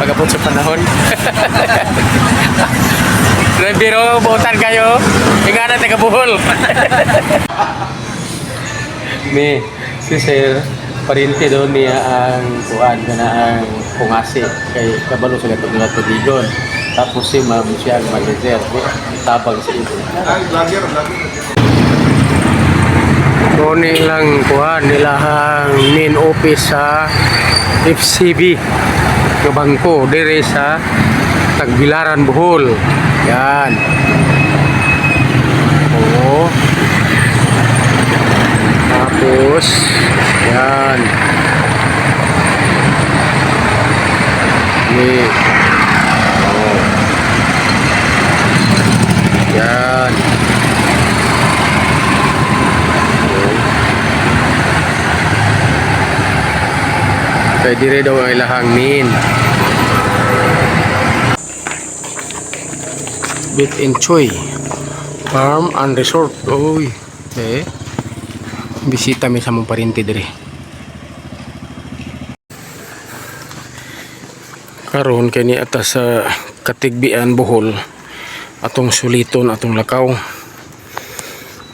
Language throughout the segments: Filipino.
pag-abot sa panahon. Biro, buotan kayo. Hinga na taga-buhol. May, si Sir, parinti doon niya ang kuan na ang pungasi kay kabalo sa gatong tubigon. Tapos si Ma'am siya ang manager. Tabang sa ito. Kuni lang kuan nilahang main office sa FCB ng bangko dire sa Tagbilaran, Bohol. Yan. Oo. Tapos yan. Ini. Oh. Yan. Kaya dire daw ang ilahang min. Bit and Choy Farm and Resort. Uy. Bisita mi sa mong parinti dire. Karon kay ni atas sa Katigbian, Bohol. Atong suliton, atong lakaw.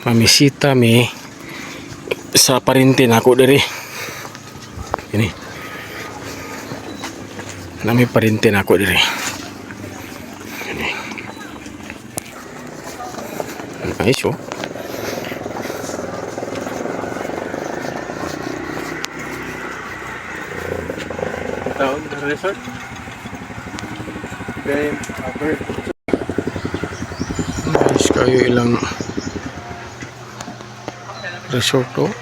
Mamisita mi sa parinti nako dire. Ini. Nami parinti nako dire. Nice, oh. Down the resort. Then, nice kayo ilang resort, oh.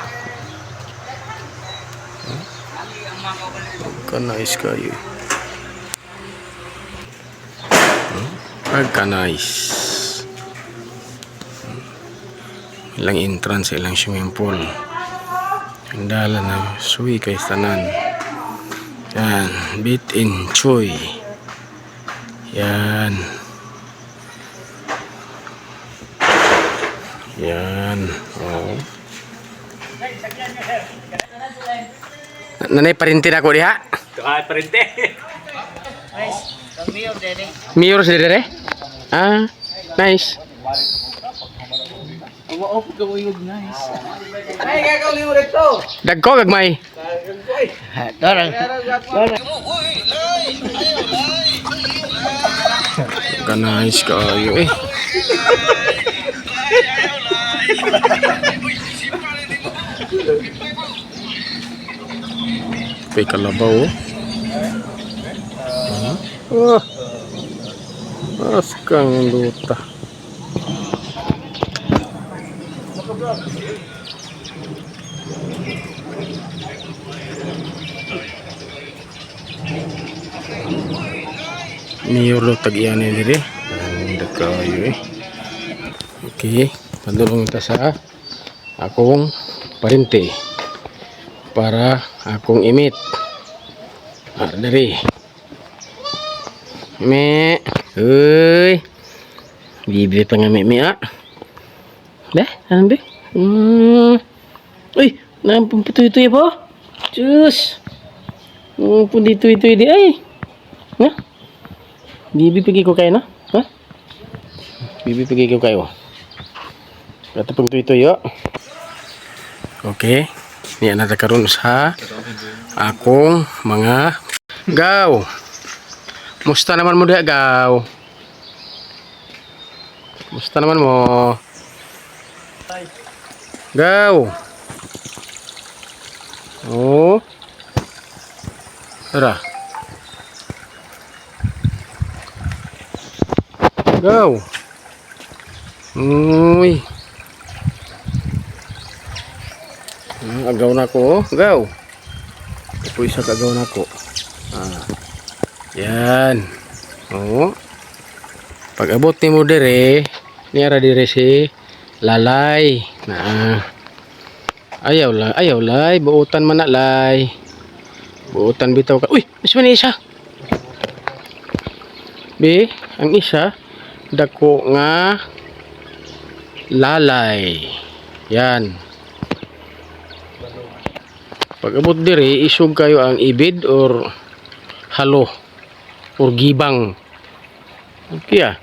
Nice kayo. Nice. Ilang entrance, ilang swimming pool. Hindala na suwi kay tanan. Yan, Bit and Choy. Yan. Yan. Oh. Nanay parinti na ko diha? Parinti. Nice. Mayor sa dire? Ah, nice. Wow, gawin nice. Ay, gagawin mo rito. Dagko gagmay. Darang. Kanais kayo eh. Pay kalabaw. Oh. Askang luta. Niyolo tag-iyan ni dire. Ang dakayo eh. Okay, padulong ta sa akong parinti para akong imit. Dari. Me. Uy. Bibi pa nga me ah. Be, ano be? Uy, nampumputoy-toy po. Diyos. Punditoy-toy di ay. Ha? Bibi pergi ko kayo na? Ha? Bibi pergi ko kayo. Kata pang tuyo yo. Okay. Niya na karon sa akong mga gaw. Musta naman mo diha gaw? Musta naman mo? Gaw. Oh. Tara. Gaw. Uy. Agaw na ko. Gaw. Ito isa kagaw na ko. Yan. Oh. Pag abot ni mo dire, niara dire si Lalay. Ayaw lay. Buutan man na lay. Buutan bitaw ka. Uy, mas man isa. Be, ang isa dako nga lalay. Yan. Pag abot dire, isog kayo ang ibid or halo. Or gibang. Okay ah.